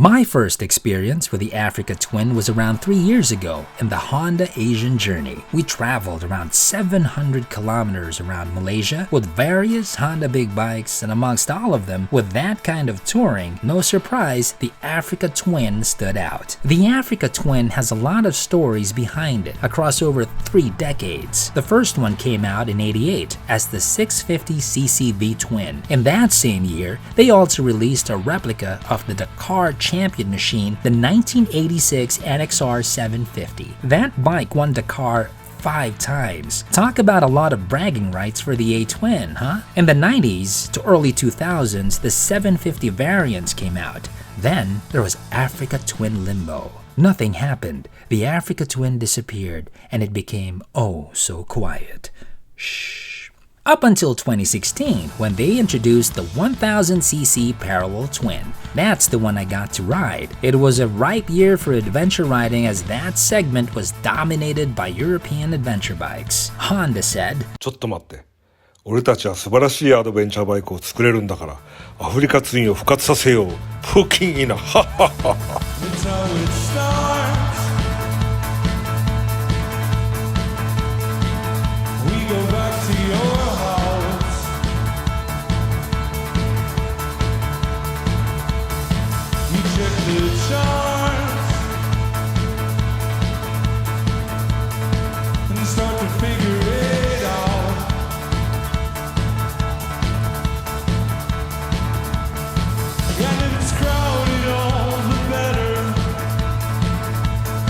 My first experience with the Africa Twin was around 3 years ago in the Honda Asian journey. We traveled around 700 kilometers around Malaysia with various Honda big bikes, and amongst all of them, with that kind of touring, no surprise, the Africa Twin stood out. The Africa Twin has a lot of stories behind it across over 3 decades. The first one came out in '88 as the 650cc V-Twin. In that same year, they also released a replica of the Dakar champion machine, the 1986 NXR 750. That bike won Dakar 5 times. Talk about a lot of bragging rights for the A-Twin, huh? In the 90s to early 2000s, the 750 variants came out. Then there was Africa Twin Limbo. Nothing happened. The Africa Twin disappeared, and it became oh so quiet. Shh. Up until 2016, when they introduced the 1000cc parallel twin. That's the one I got to ride. It was a ripe year for adventure riding as that segment was dominated by European adventure bikes. Honda said, ちょっと待って。俺たちは素晴らしいアドベンチャーバイクを作れるんだから、アフリカツインを復活させよう。プーキンいいな。はっはっはっは。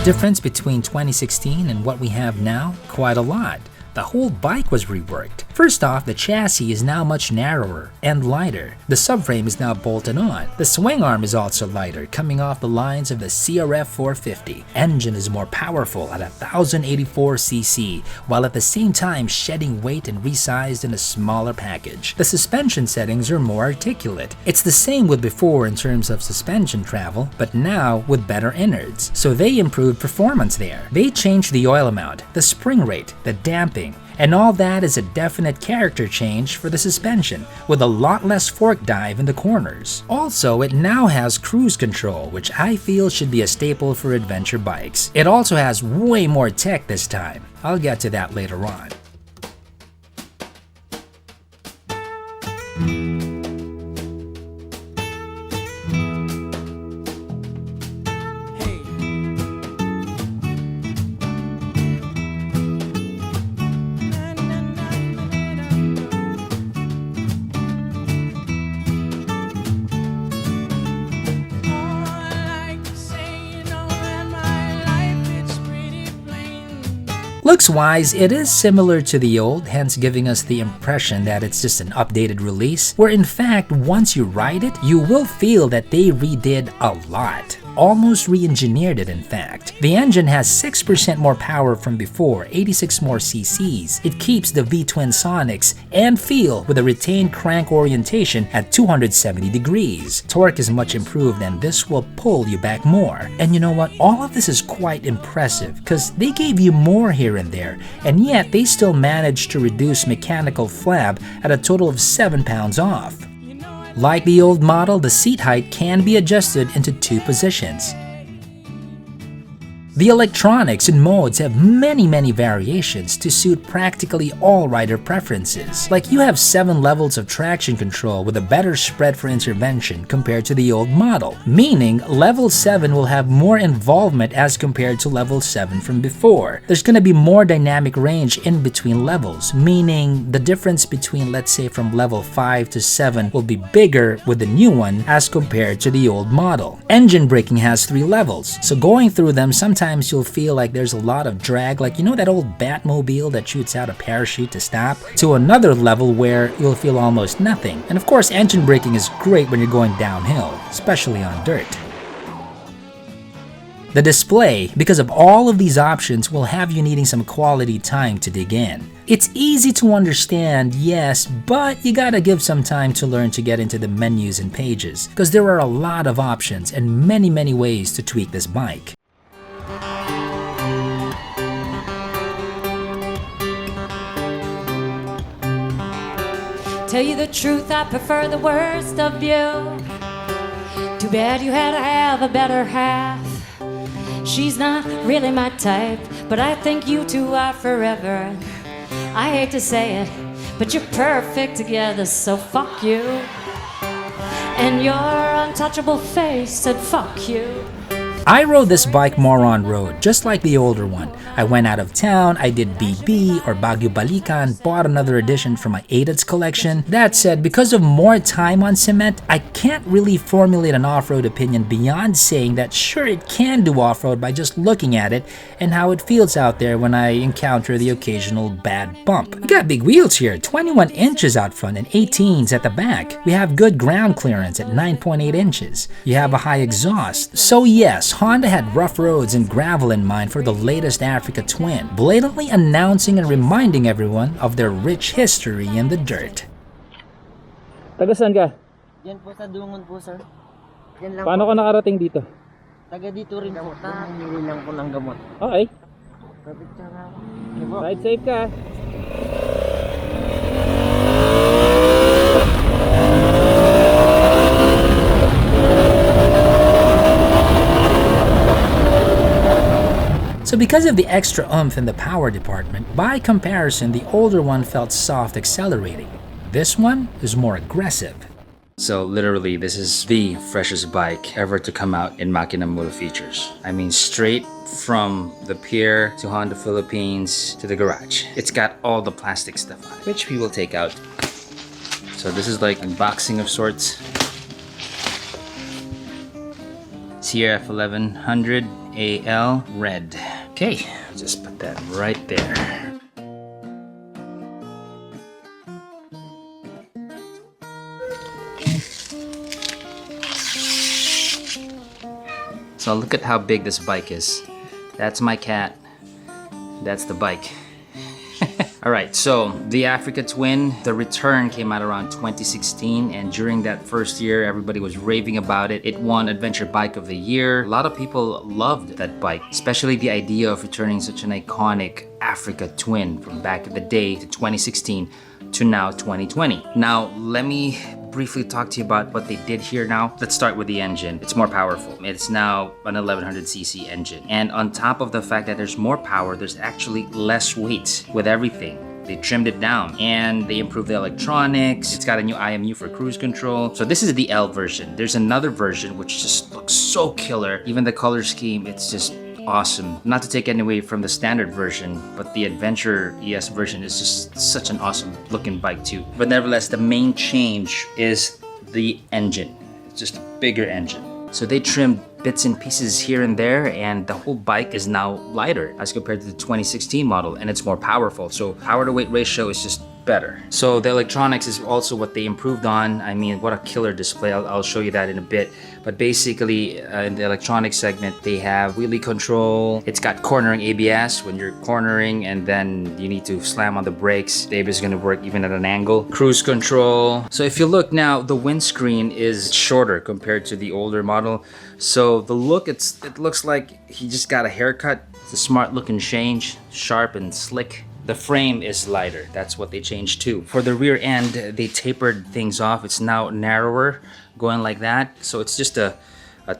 Difference between 2016 and what we have now? Quite a lot. The whole bike was reworked. First off, the chassis is now much narrower and lighter. The subframe is now bolted on. The swing arm is also lighter, coming off the lines of the CRF 450. Engine is more powerful at 1084cc, while at the same time shedding weight and resized in a smaller package. The suspension settings are more articulate. It's the same with before in terms of suspension travel, but now with better innards. So they improved performance there. They changed the oil amount, the spring rate, the damping, and all that is a definite character change for the suspension, with a lot less fork dive in the corners. Also, it now has cruise control, which I feel should be a staple for adventure bikes. It also has way more tech this time. I'll get to that later on. Looks-wise, it is similar to the old, hence giving us the impression that it's just an updated release, where in fact, once you ride it, you will feel that they redid a lot. Almost re-engineered it in fact. The engine has 6% more power from before, 86 more cc's. It keeps the V-Twin sonics and feel with a retained crank orientation at 270 degrees. Torque is much improved and this will pull you back more. And you know what? All of this is quite impressive because they gave you more here and there, and yet they still managed to reduce mechanical flab at a total of 7 pounds off. Like the old model, the seat height can be adjusted into 2 positions. The electronics and modes have many variations to suit practically all rider preferences. Like you have 7 levels of traction control with a better spread for intervention compared to the old model, meaning level 7 will have more involvement as compared to level 7 from before. There's going to be more dynamic range in between levels, meaning the difference between, let's say, from level 5 to 7 will be bigger with the new one as compared to the old model. Engine braking has 3 levels, so going through them sometimes you'll feel like there's a lot of drag, like you know that old Batmobile that shoots out a parachute to stop, to another level where you'll feel almost nothing. And of course, engine braking is great when you're going downhill, especially on dirt. The display, because of all of these options, will have you needing some quality time to dig in. It's easy to understand, yes, but you gotta give some time to learn to get into the menus and pages, because there are a lot of options and many ways to tweak this bike. Tell you the truth, I prefer the worst of you. Too bad you had to have a better half. She's not really my type, but I think you two are forever. I hate to say it, but you're perfect together, so fuck you. And your untouchable face said fuck you. I rode this bike more on road, just like the older one. I went out of town, I did BB or Baguio Balikan, bought another edition for my ADATS collection. That said, because of more time on cement, I can't really formulate an off-road opinion beyond saying that sure it can do off-road by just looking at it and how it feels out there when I encounter the occasional bad bump. We got big wheels here, 21 inches out front and 18s at the back. We have good ground clearance at 9.8 inches. You have a high exhaust. So yes, Honda had rough roads and gravel in mind for the latest Africa Twin, blatantly announcing and reminding everyone of their rich history in the dirt. Taga saan ka? Yan po sa Dungon po, sir. Yan lang Paano po. ka nakarating dito? Taga dito rin po. Namili lang po ng gamot. Okay. Perfect ka nga po. Ano po? Ride safe ka. So because of the extra oomph in the power department, by comparison, the older one felt soft accelerating. This one is more aggressive. So literally, this is the freshest bike ever to come out in Makina Moto Features. I mean, straight from the pier to Honda Philippines to the garage. It's got all the plastic stuff on it, which we will take out. So this is like unboxing of sorts. Sierra F1100 AL red. Okay, just put that right there. So look at how big this bike is. That's my cat. That's the bike. Alright, so the Africa Twin, the return came out around 2016, and during that first year, everybody was raving about it. It won Adventure Bike of the Year. A lot of people loved that bike, especially the idea of returning such an iconic Africa Twin from back in the day to 2016 to now 2020. Now, let me briefly talk to you about what they did here now. Let's start with the engine. It's more powerful. It's now an 1100cc engine. And on top of the fact that there's more power, there's actually less weight with everything. They trimmed it down and they improved the electronics. It's got a new IMU for cruise control. So this is the L version. There's another version which just looks so killer. Even the color scheme, it's just awesome. Not to take any away from the standard version, but the Adventure ES version is just such an awesome looking bike too. But nevertheless, the main change is the engine. It's just a bigger engine. So they trimmed bits and pieces here and there, and the whole bike is now lighter as compared to the 2016 model, and it's more powerful. So power to weight ratio is just better. So the electronics is also what they improved on. I mean, what a killer display. I'll show you that in a bit. But basically, in the electronic segment, they have wheelie control. It's got cornering ABS when you're cornering and then you need to slam on the brakes. The ABS is going to work even at an angle. Cruise control. So if you look now, the windscreen is shorter compared to the older model. So the look, it looks like he just got a haircut. It's a smart looking change, sharp and slick. The frame is lighter. That's what they changed too. For the rear end, they tapered things off. It's now narrower, going like that. So it's just a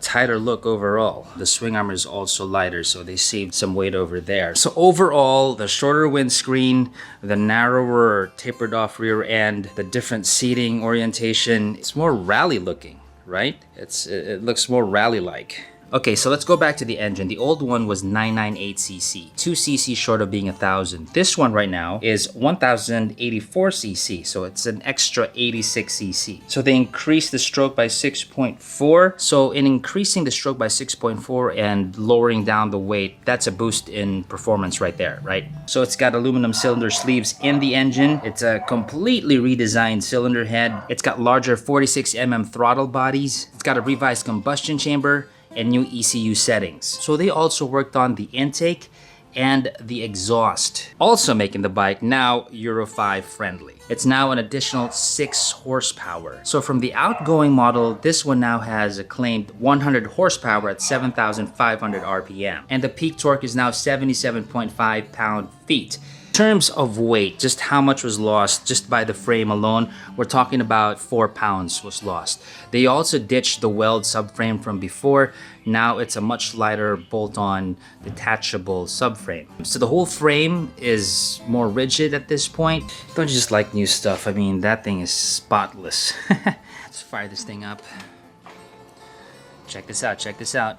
tighter look overall. The swing arm is also lighter, so they saved some weight over there. So overall, the shorter windscreen, the narrower tapered off rear end, the different seating orientation, it's more rally looking, right? It looks more rally-like. Okay, so let's go back to the engine. The old one was 998cc, 2cc short of being 1,000. This one right now is 1,084cc, so it's an extra 86cc. So they increased the stroke by 6.4. So in increasing the stroke by 6.4 and lowering down the weight, that's a boost in performance right there, right? So it's got aluminum cylinder sleeves in the engine. It's a completely redesigned cylinder head. It's got larger 46mm throttle bodies. It's got a revised combustion chamber and new ECU settings. So they also worked on the intake and the exhaust, also making the bike now Euro 5 friendly. It's now an additional 6 horsepower. So from the outgoing model, this one now has a claimed 100 horsepower at 7,500 RPM. And the peak torque is now 77.5 pound-feet. terms of weight, just how much was lost just by the frame alone, we're talking about 4 pounds was lost. They also ditched the weld subframe from before. Now it's a much lighter bolt-on detachable subframe. So the whole frame is more rigid at this point. Don't you just like new stuff? I mean, that thing is spotless. Let's fire this thing up. Check this out, check this out.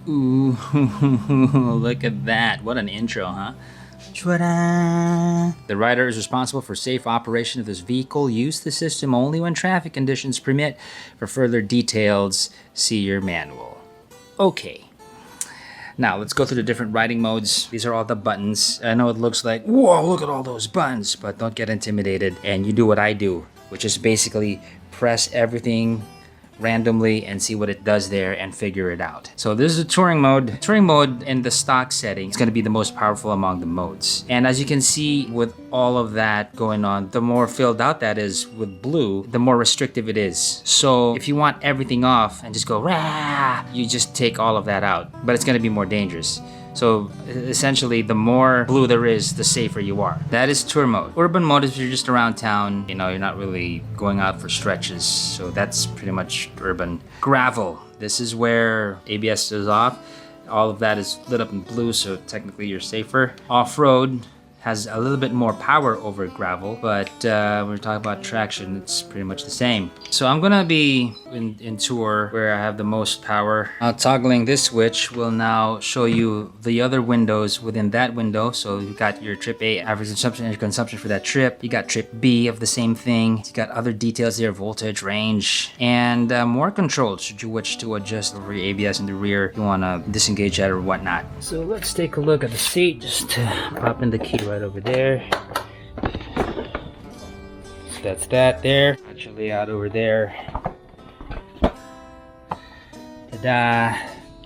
Ooh, look at that. What an intro, huh? The rider is responsible for safe operation of this vehicle. Use the system only when traffic conditions permit. For further details, see your manual. Okay. Now, let's go through the different riding modes. These are all the buttons. I know it looks like, whoa, look at all those buttons, but don't get intimidated. And you do what I do, which is basically press everything randomly and see what it does there and figure it out. So this is a touring mode. Touring mode in the stock setting is going to be the most powerful among the modes. And as you can see with all of that going on, the more filled out that is with blue, the more restrictive it is. So if you want everything off and just go rah, you just take all of that out, but it's going to be more dangerous. So essentially, the more blue there is, the safer you are. That is tour mode. Urban mode is if you're just around town, you know, you're not really going out for stretches. So that's pretty much urban. Gravel. This is where ABS is off. All of that is lit up in blue, so technically you're safer. Off-road has a little bit more power over gravel, but when we're talking about traction, it's pretty much the same. So I'm gonna be in tour where I have the most power. Toggling this switch will now show you the other windows within that window. So you got your trip A, average consumption, and consumption for that trip. You got trip B of the same thing. You got other details there, voltage, range, and more controls should you wish to adjust over your ABS in the rear. If you wanna disengage that or whatnot. So let's take a look at the seat. Just pop in the key right over there. So that's that there. Actually out over there. Ta-da!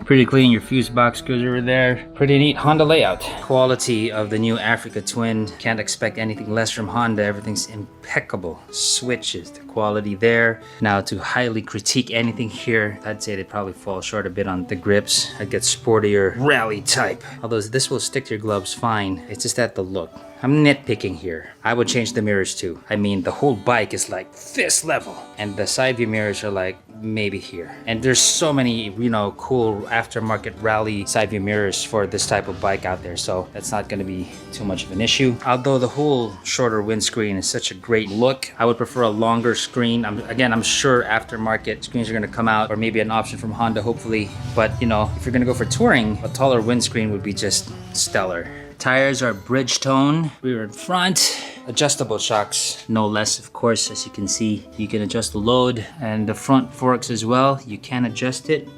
Pretty clean. Your fuse box goes over there. Pretty neat Honda layout. Quality of the new Africa Twin. Can't expect anything less from Honda. Everything's impeccable. Switches, the quality there. Now to highly critique anything here, I'd say they probably fall short a bit on the grips. I'd get sportier rally type. Although this will stick to your gloves fine. It's just that the look. I'm nitpicking here. I would change the mirrors too. I mean, the whole bike is like this level, and the side view mirrors are like maybe here. And there's so many, you know, cool aftermarket rally side view mirrors for this type of bike out there, so that's not going to be too much of an issue. Although the whole shorter windscreen is such a great look, I would prefer a longer screen. I'm sure aftermarket screens are going to come out, or maybe an option from Honda, hopefully. But you know, if you're going to go for touring, a taller windscreen would be just stellar. Tires are Bridgestone, rear and front. Adjustable shocks, no less, of course. As you can see, you can adjust the load, and the front forks as well. You can adjust it,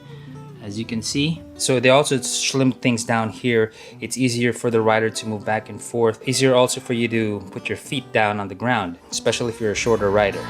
as you can see. So they also slim things down here. It's easier for the rider to move back and forth. Easier also for you to put your feet down on the ground, especially if you're a shorter rider.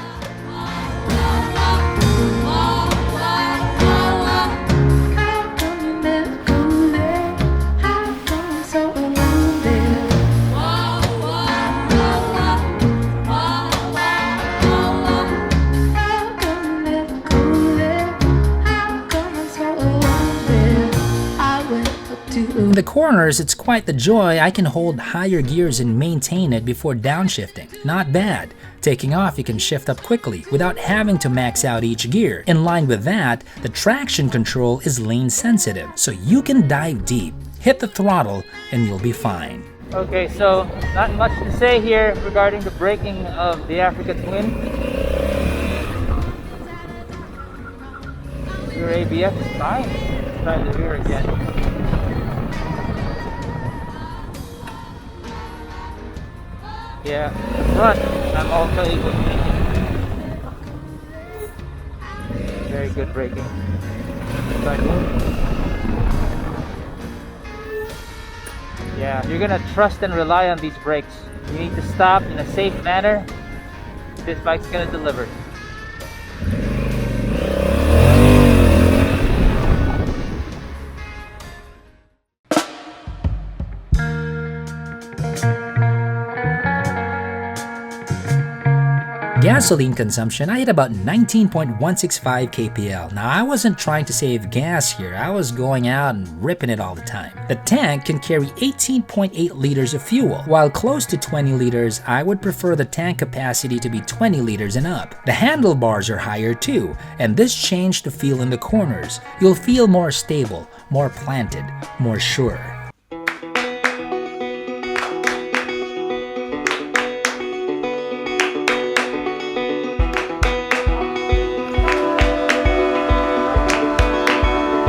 In the corners, it's quite the joy. I can hold higher gears and maintain it before downshifting. Not bad. Taking off, you can shift up quickly without having to max out each gear. In line with that, the traction control is lane sensitive, so you can dive deep. Hit the throttle and you'll be fine. Okay, so not much to say here regarding the braking of the Africa Twin. Your ABS is fine. Let's try the rear again. Yeah, the front, I'm also able to. Very good braking. Side move. Yeah, you're gonna trust and rely on these brakes. You need to stop in a safe manner. This bike's gonna deliver. gasoline consumption, I hit about 19.165 kpl. Now, I wasn't trying to save gas here, I was going out and ripping it all the time. The tank can carry 18.8 liters of fuel. While close to 20 liters, I would prefer the tank capacity to be 20 liters and up. The handlebars are higher too, and this changed the feel in the corners. You'll feel more stable, more planted, more sure.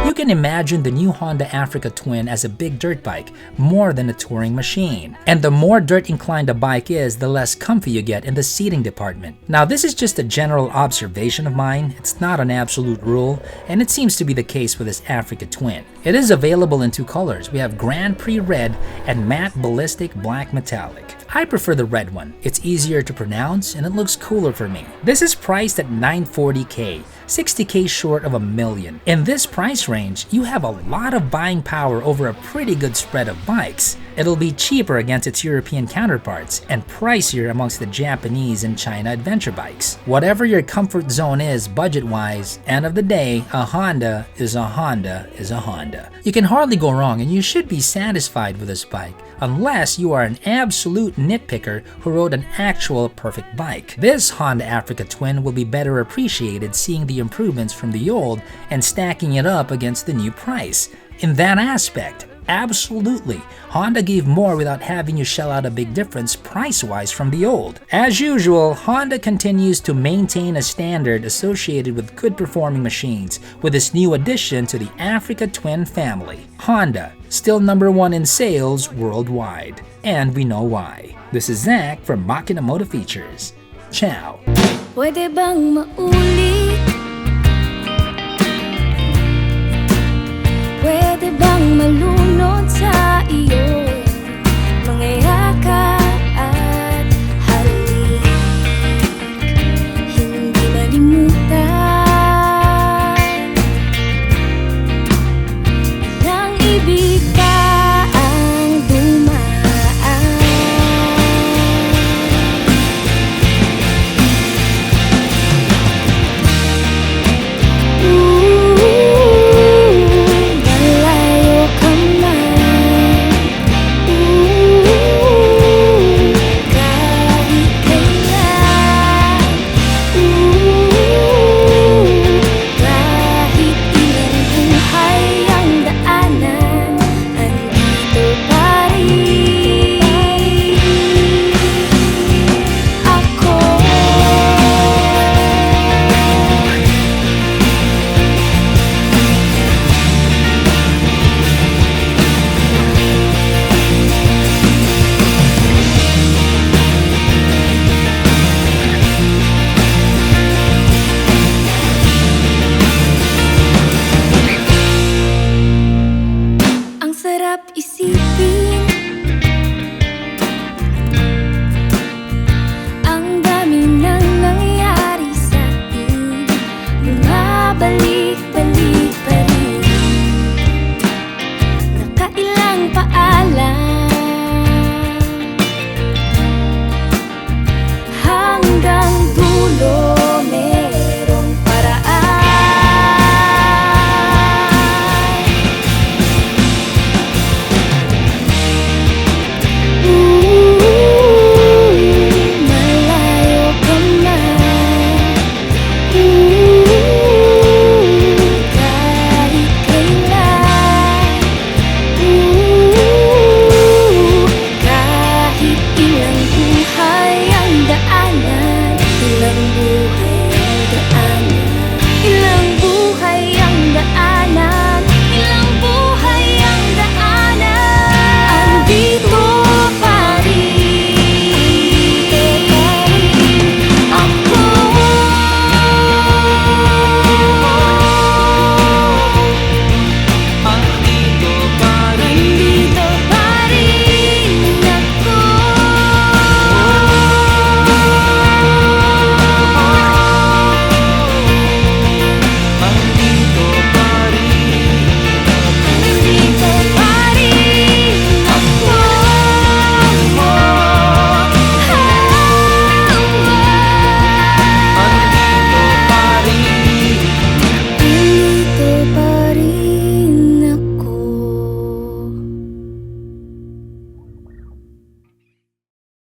You can imagine the new Honda Africa Twin as a big dirt bike, more than a touring machine. And the more dirt inclined a bike is, the less comfy you get in the seating department. Now, this is just a general observation of mine, it's not an absolute rule, and it seems to be the case with this Africa Twin. It is available in two colors. We have Grand Prix Red and Matte Ballistic Black Metallic. I prefer the red one. It's easier to pronounce and it looks cooler for me. This is priced at $940K, $60K short of $1 million. In this price range, you have a lot of buying power over a pretty good spread of bikes. It'll be cheaper against its European counterparts and pricier amongst the Japanese and China adventure bikes. Whatever your comfort zone is budget-wise, end of the day, a Honda is a Honda is a Honda. You can hardly go wrong and you should be satisfied with this bike, unless you are an absolute nitpicker who rode an actual perfect bike. This Honda Africa Twin will be better appreciated seeing the improvements from the old and stacking it up against the new price. In that aspect, absolutely, Honda gave more without having you shell out a big difference price-wise from the old. As usual, Honda continues to maintain a standard associated with good performing machines with this new addition to the Africa Twin family. Honda, still #1 in sales worldwide. And we know why. This is Zach from Makina Moto Features. Ciao! Pwede bang maulit? Pwede bang malunod sa iyo? Mga yakap at halik, hindi malimutan ng ibig pa ang dumaan. Malayo ka man, kahit kailan, kahit ilang buhay ang daanan, andito pa rin ako. Ang sarap isipin, ang dami nang nangyari sa atin, mga balik